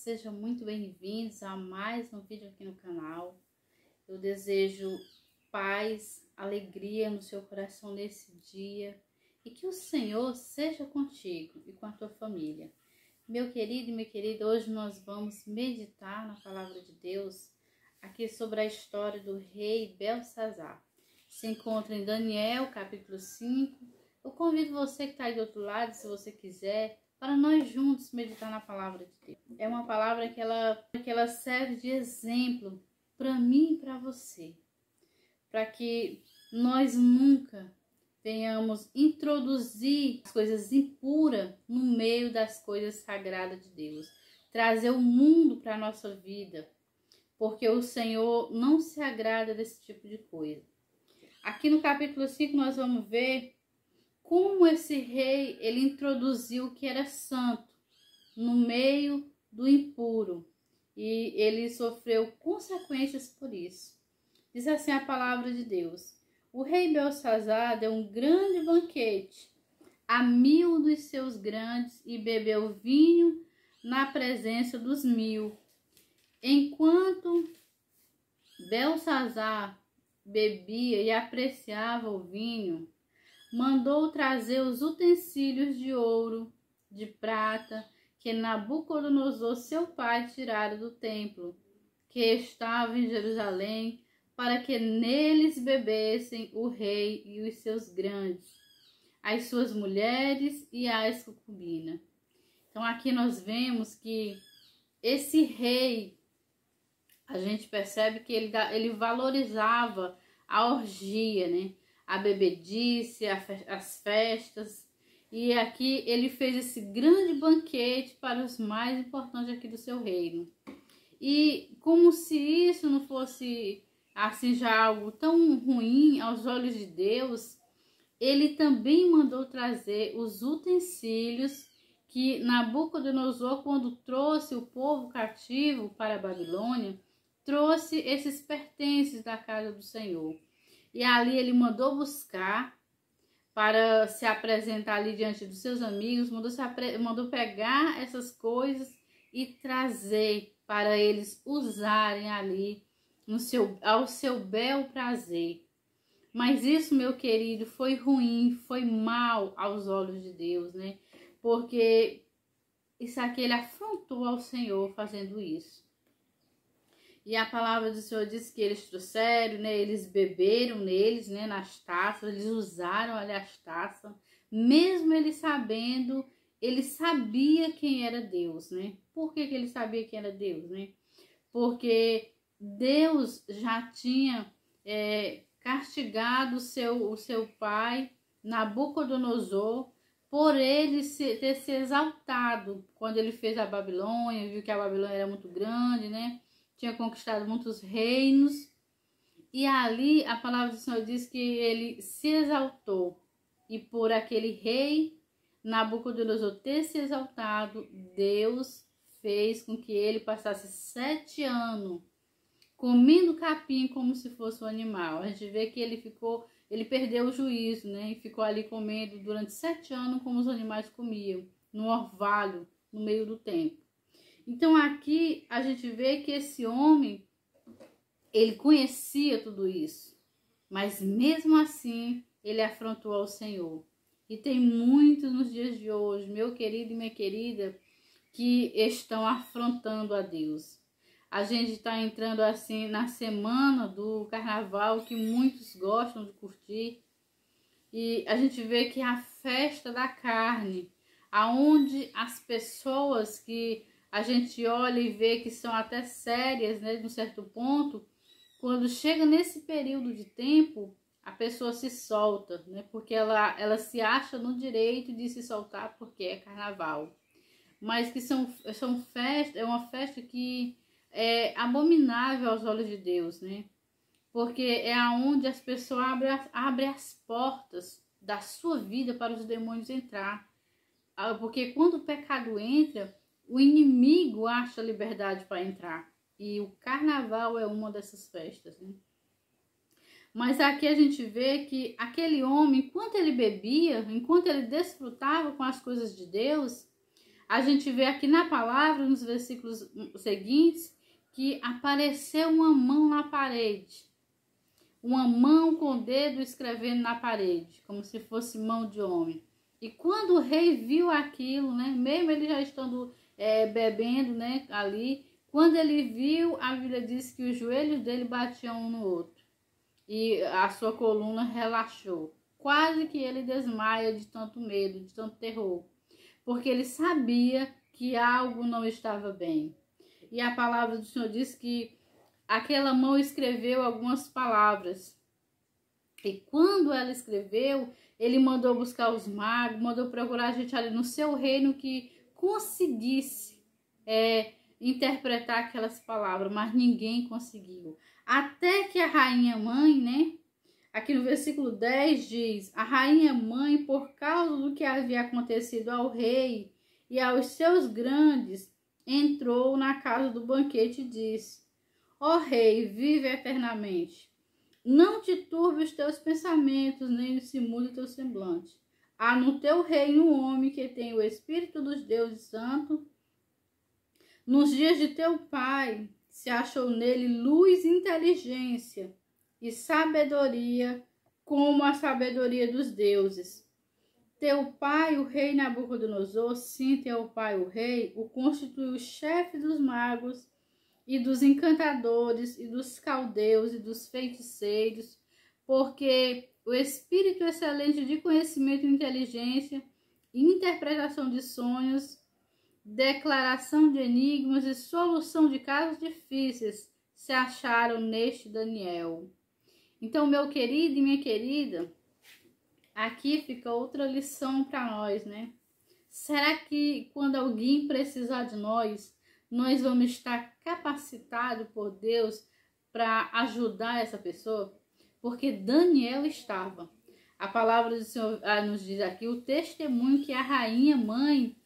sejam muito bem-vindos a mais um vídeo aqui no canal. Eu desejo paz, alegria no seu coração nesse dia e que o Senhor seja contigo e com a tua família. Meu querido e minha querida, hoje nós vamos meditar na palavra de Deus aqui sobre a história do rei Belsazar. Se encontra em Daniel, capítulo 5. Eu convido você que está aí do outro lado, se você quiser, para nós juntos meditar na palavra de Deus. É uma palavra que ela serve de exemplo para mim e para você. Para que nós nunca venhamos introduzir as coisas impuras no meio das coisas sagradas de Deus. Trazer o mundo para a nossa vida. Porque o Senhor não se agrada desse tipo de coisa. Aqui no capítulo 5 nós vamos ver como esse rei, ele introduziu o que era santo no meio do impuro. E ele sofreu consequências por isso. Diz assim a palavra de Deus. O rei Belsazar deu um grande banquete a 1000 dos seus grandes e bebeu vinho na presença dos 1000. Enquanto Belsazar bebia e apreciava o vinho, mandou trazer os utensílios de ouro, de prata, que Nabucodonosor, seu pai, tirara do templo, que estava em Jerusalém, para que neles bebessem o rei e os seus grandes, as suas mulheres e as concubinas. Então aqui nós vemos que esse rei, a gente percebe que ele valorizava a orgia, né? A bebedice, as festas. E aqui ele fez esse grande banquete para os mais importantes aqui do seu reino. E como se isso não fosse assim já algo tão ruim aos olhos de Deus, ele também mandou trazer os utensílios que Nabucodonosor, quando trouxe o povo cativo para a Babilônia, trouxe esses pertences da casa do Senhor. E ali ele mandou buscar para se apresentar ali diante dos seus amigos, mandou pegar essas coisas e trazer para eles usarem ali ao seu bel prazer. Mas isso, meu querido, foi ruim, foi mal aos olhos de Deus, né? Porque isso aqui ele afrontou ao Senhor fazendo isso. E a palavra do Senhor diz que eles trouxeram, né? Eles beberam neles, né? Nas taças, eles usaram ali as taças. Mesmo ele sabendo, ele sabia quem era Deus, né? Por que ele sabia quem era Deus, né? Porque Deus já tinha castigado o seu pai, Nabucodonosor, por ele ter se exaltado. Quando ele fez a Babilônia, viu que a Babilônia era muito grande, né? Tinha conquistado muitos reinos, e ali a palavra do Senhor diz que ele se exaltou, e por aquele rei Nabucodonosor ter se exaltado, Deus fez com que ele passasse 7 anos comendo capim como se fosse um animal. A gente vê que ele perdeu o juízo, né? E ficou ali comendo durante 7 anos como os animais comiam, no orvalho, no meio do templo. Então aqui a gente vê que esse homem, ele conhecia tudo isso, mas mesmo assim ele afrontou ao Senhor. E tem muitos nos dias de hoje, meu querido e minha querida, que estão afrontando a Deus. A gente está entrando assim na semana do carnaval, que muitos gostam de curtir, e a gente vê que é a festa da carne, aonde as pessoas que a gente olha e vê que são até sérias, né, de um certo ponto, quando chega nesse período de tempo, a pessoa se solta, né, porque ela se acha no direito de se soltar porque é carnaval. Mas que é uma festa que é abominável aos olhos de Deus, né? Porque é aonde as pessoas abrem as portas da sua vida para os demônios entrar. Porque quando o pecado entra, o inimigo acha liberdade para entrar. E o carnaval é uma dessas festas, né? Mas aqui a gente vê que aquele homem, enquanto ele bebia, enquanto ele desfrutava com as coisas de Deus, a gente vê aqui na palavra, nos versículos seguintes, que apareceu uma mão na parede. Uma mão com o dedo escrevendo na parede, como se fosse mão de homem. E quando o rei viu aquilo, né, mesmo ele já estando bebendo, né, ali, quando ele viu, a Bíblia diz que os joelhos dele batiam um no outro. E a sua coluna relaxou. Quase que ele desmaia de tanto medo, de tanto terror. Porque ele sabia que algo não estava bem. E a palavra do Senhor diz que aquela mão escreveu algumas palavras. E quando ela escreveu, ele mandou buscar os magos, mandou procurar gente ali no seu reino que conseguisse interpretar aquelas palavras, mas ninguém conseguiu. Até que a rainha mãe, né? Aqui no versículo 10 diz: a rainha mãe, por causa do que havia acontecido ao rei e aos seus grandes, entrou na casa do banquete e disse: ó rei, vive eternamente. Não te turbe os teus pensamentos, nem se mude o teu semblante. Há no teu reino um homem que tem o Espírito dos deuses santos. Nos dias de teu pai se achou nele luz e inteligência e sabedoria, como a sabedoria dos deuses. Teu pai, o rei Nabucodonosor, sim, teu pai, o rei, o constituiu chefe dos magos e dos encantadores e dos caldeus e dos feiticeiros, porque o espírito excelente de conhecimento e inteligência, interpretação de sonhos, declaração de enigmas e solução de casos difíceis se acharam neste Daniel. Então, meu querido e minha querida, aqui fica outra lição para nós, né? Será que quando alguém precisar de nós vamos estar capacitados por Deus para ajudar essa pessoa? Porque Daniel estava. A palavra do Senhor nos diz aqui o testemunho que a rainha mãe,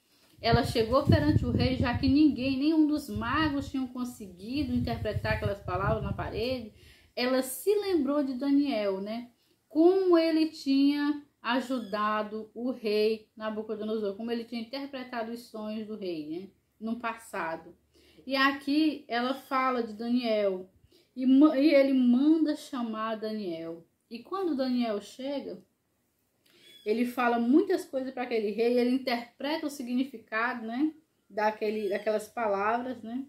ela chegou perante o rei, já que nenhum dos magos tinham conseguido interpretar aquelas palavras na parede. Ela se lembrou de Daniel, né? Como ele tinha ajudado o rei Nabucodonosor, como ele tinha interpretado os sonhos do rei, né? No passado. E aqui ela fala de Daniel e ele manda chamar Daniel. E quando Daniel chega, ele fala muitas coisas para aquele rei, ele interpreta o significado, né, daquelas palavras, né?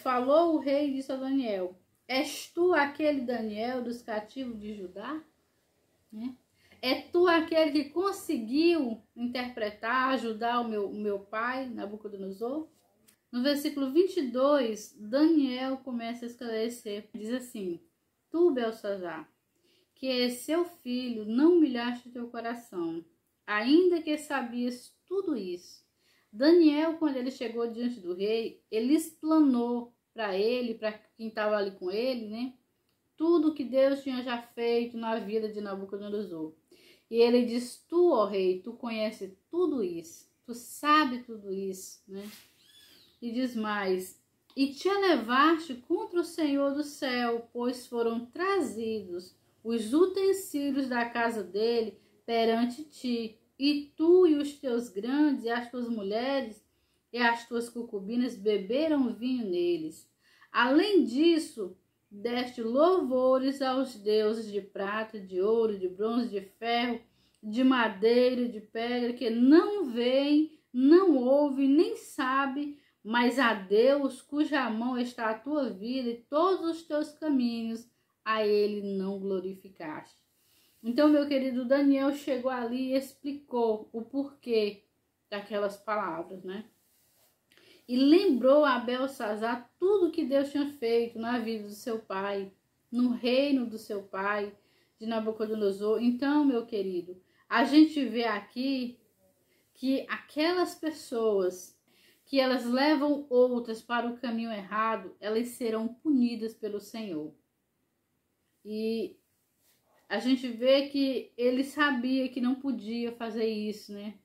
Falou o rei e disse a Daniel: és tu aquele Daniel dos cativos de Judá? Né? É tu aquele que conseguiu interpretar, ajudar o meu pai, Nabucodonosor? No versículo 22, Daniel começa a esclarecer. Diz assim: tu, Belsazar, que é seu filho, não humilhaste teu coração, ainda que sabias tudo isso. Daniel, quando ele chegou diante do rei, ele explanou para ele, para quem estava ali com ele, né? Tudo que Deus tinha já feito na vida de Nabucodonosor. E ele diz: tu, ó rei, tu conheces tudo isso, tu sabe tudo isso, né? E diz mais: e te elevaste contra o Senhor do céu, pois foram trazidos os utensílios da casa dele perante ti, e tu e os teus grandes, e as tuas mulheres, e as tuas concubinas beberam vinho neles. Além disso, deste louvores aos deuses de prata, de ouro, de bronze, de ferro, de madeira, de pedra, que não veem, não ouvem, nem sabem, mas a Deus, cuja mão está a tua vida e todos os teus caminhos, a ele não glorificaste. Então, meu querido, Daniel chegou ali e explicou o porquê daquelas palavras, né? E lembrou a Belsazar tudo que Deus tinha feito na vida do seu pai, no reino do seu pai, de Nabucodonosor. Então, meu querido, a gente vê aqui que aquelas pessoas que elas levam outras para o caminho errado, elas serão punidas pelo Senhor. E a gente vê que ele sabia que não podia fazer isso, né?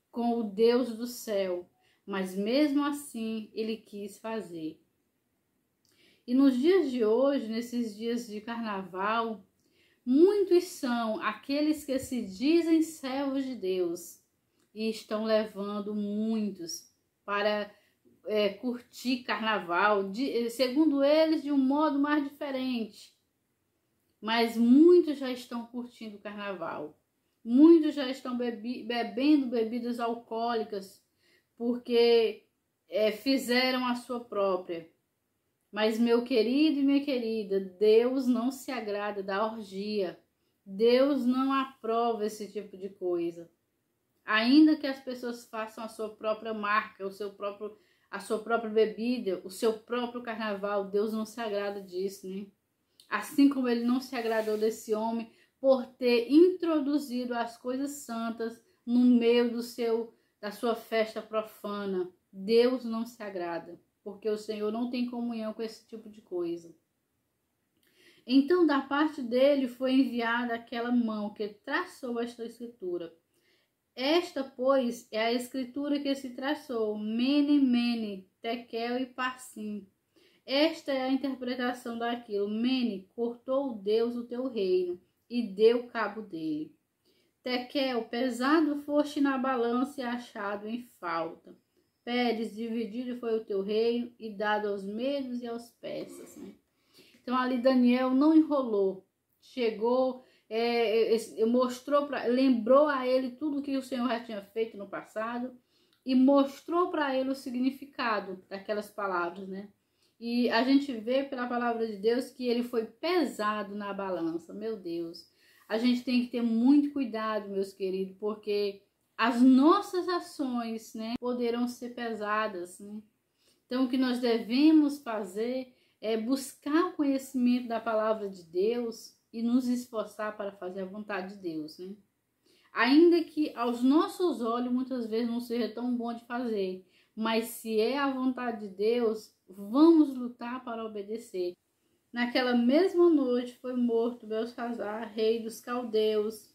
Com o Deus do céu. Mas mesmo assim, ele quis fazer. E nos dias de hoje, nesses dias de carnaval, muitos são aqueles que se dizem servos de Deus e estão levando muitos para curtir carnaval, segundo eles, de um modo mais diferente. Mas muitos já estão curtindo o carnaval. Muitos já estão bebendo bebidas alcoólicas, porque fizeram a sua própria. Mas, meu querido e minha querida, Deus não se agrada da orgia. Deus não aprova esse tipo de coisa. Ainda que as pessoas façam a sua própria marca, a sua própria bebida, o seu próprio carnaval, Deus não se agrada disso, né? Assim como ele não se agradou desse homem por ter introduzido as coisas santas no meio da sua festa profana. Deus não se agrada, porque o Senhor não tem comunhão com esse tipo de coisa. Então, da parte dele foi enviada aquela mão que traçou esta escritura. Esta, pois, é a escritura que se traçou, Mene, Mene, Tekel e Parsim. Esta é a interpretação daquilo. Mene, cortou Deus o teu reino e deu cabo dele. Tekel, pesado foste na balança e achado em falta. Peres, dividido foi o teu reino e dado aos medos e aos persas, né? Então ali Daniel não enrolou, chegou, lembrou a ele tudo que o Senhor já tinha feito no passado e mostrou para ele o significado daquelas palavras, né? E a gente vê pela palavra de Deus que ele foi pesado na balança. Meu Deus, a gente tem que ter muito cuidado, meus queridos, porque as nossas ações, né, poderão ser pesadas, né? Então o que nós devemos fazer é buscar o conhecimento da palavra de Deus e nos esforçar para fazer a vontade de Deus, né? Ainda que aos nossos olhos muitas vezes não seja tão bom de fazer, mas se é a vontade de Deus, vamos lutar para obedecer. Naquela mesma noite foi morto Belsazar, rei dos caldeus,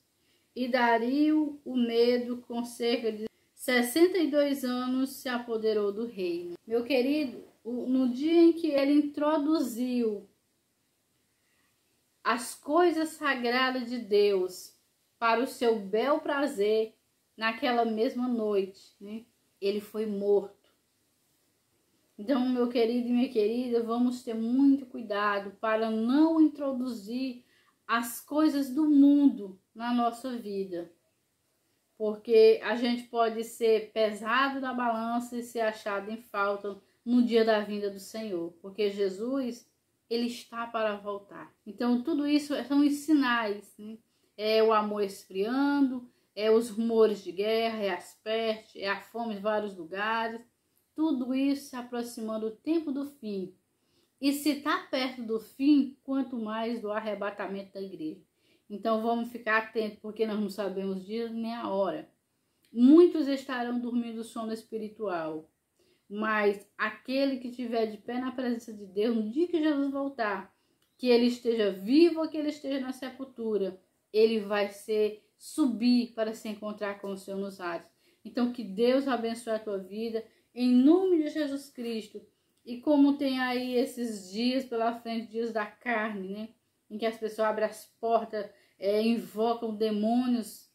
e Dario o Medo, com cerca de 62 anos, se apoderou do reino. Meu querido, no dia em que ele introduziu as coisas sagradas de Deus para o seu bel prazer, naquela mesma noite, né, ele foi morto. Então, meu querido e minha querida, vamos ter muito cuidado para não introduzir as coisas do mundo na nossa vida. Porque a gente pode ser pesado na balança e ser achado em falta no dia da vinda do Senhor. Porque Jesus, ele está para voltar. Então, tudo isso são os sinais, né? É o amor esfriando, é os rumores de guerra, é as pestes, é a fome em vários lugares. Tudo isso se aproximando do tempo do fim. E se está perto do fim, quanto mais do arrebatamento da igreja. Então vamos ficar atentos, porque nós não sabemos o dia nem a hora. Muitos estarão dormindo sono espiritual, mas aquele que estiver de pé na presença de Deus, no dia que Jesus voltar, que ele esteja vivo ou que ele esteja na sepultura, ele vai subir para se encontrar com o Senhor nos ares. Então que Deus abençoe a tua vida, em nome de Jesus Cristo. E como tem aí esses dias pela frente, dias da carne, né? Em que as pessoas abrem as portas, invocam demônios.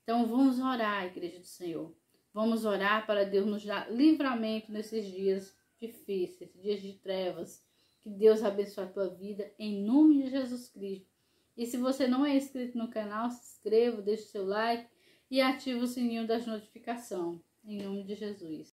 Então vamos orar, igreja do Senhor. Vamos orar para Deus nos dar livramento nesses dias difíceis, dias de trevas. Que Deus abençoe a tua vida, em nome de Jesus Cristo. E se você não é inscrito no canal, se inscreva, deixe o seu like e ative o sininho das notificações. Em nome de Jesus.